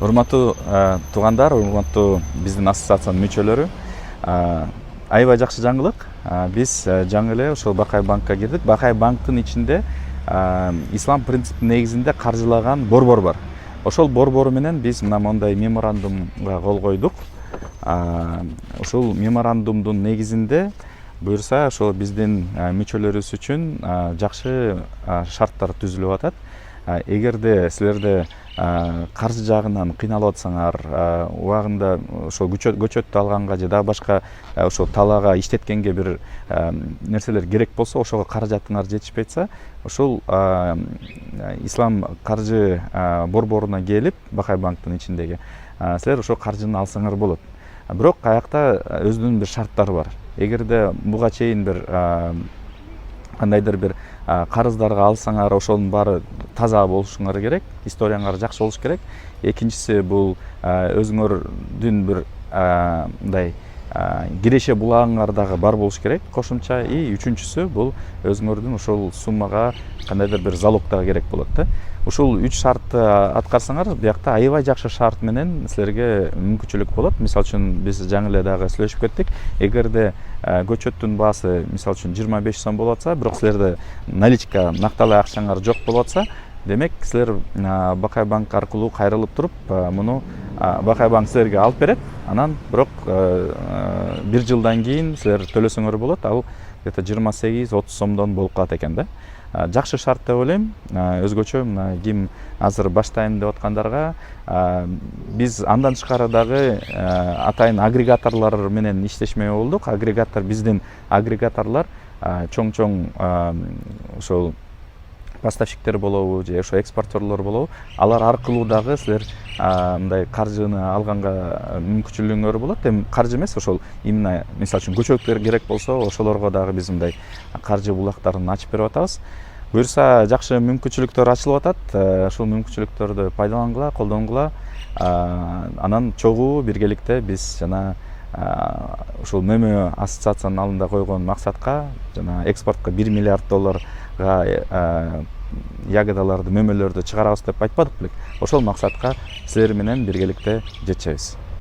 Урматтуу туугандар, урматтуу биздин ассоциациянын мүчөлөрү, аябай жакшы жаңылык. Биз жаңы эле ошол Бакай банкка кирдик. Бакай банктын ичинде ислам принципи негизинде каржылаган борбор бар. Ошол борбору менен биз мына мондай меморандумга кол койдук. Ушул меморандумдун негизинде буюрса ошол биздин мүчөлөрүбүз үчүн жакшы шарттар түзүлүп атат. Эгерде силерде каржы жагынан кыйналып атсаңар, убагында ошол көчөттү алганга же дагы башка ошол талаага иштеткенге бир нерселер керек болсо, ошого каражатыңар жетишпей атса, ошол ислам каржы борборуна келип, Бакай банктын ичиндеги силер ошол каржыны алсаңар болот. Бирок аякта өзүнүн бир шарттары бар. Эгерде буга чейин бир кандайдыр бир карыздарга алсаңар, ошонун баары таза болушуңар керек, историяңар жакшы болуш керек. Экинчиси бул өзүңөрдүн бир мындай киреше булагыңар дагы бар болуш керек кошумча. И үчүнчүсү бул өзүңөрдүн ошол суммага кандайдыр бир залог дагы керек болот да. Ушул 3 шартты аткарсаңар, биякта аябай жакшы шарт менен силерге мүмкүнчүлүк болот. Мисалы үчүн биз жаңы эле дагы сүйлөшүп кеттик. Эгерде көчөттүн баасы мисалы үчүн 25 сом болуп атса, бирок силерде наличка накталай акчаңар жок болуп атса, демек силер Бакай банк аркылуу кайрылып туруп, муну Бакай банк силерге алып берет. Анан бирок 1 жылдан кийин силер төлөсөңөр болот. Ал где-то 28-30 сомдон болуп калат экен да. Жакшы шарт деп ойлойм. Өзгөчө мына ким азыр баштайм деп аткандарга биз андан тышкары дагы атайын агрегаторлор менен иштешмей болдук. Агрегатор биздин агрегаторлор чоң ошол поставщиктер болобу же ошо экспортерлор болобу, алар аркылуу дагы силер мындай каржыны алганга мүмкүнчүлүгүңөр болот. Эми каржы эмес, ошол именно мисалы үчүн көчөттөр керек болсо, ошолорго дагы биз мындай каржы булактарын ачып берип атабыз. Буюрса жакшы мүмкүнчүлүктөр ачылып атат. Ушул мүмкүнчүлүктөрдү пайдалангыла, колдонгула. Анан чогуу биргеликте биз жана ушул ММ ассоциациянын алдында койгон максатка, жана экспортко 1 миллиард долларга ягодаларды, мөмөлөрдү чыгарабыз деп айтпадык белек. Ошол максатка силер менен биргеликте жетишебиз.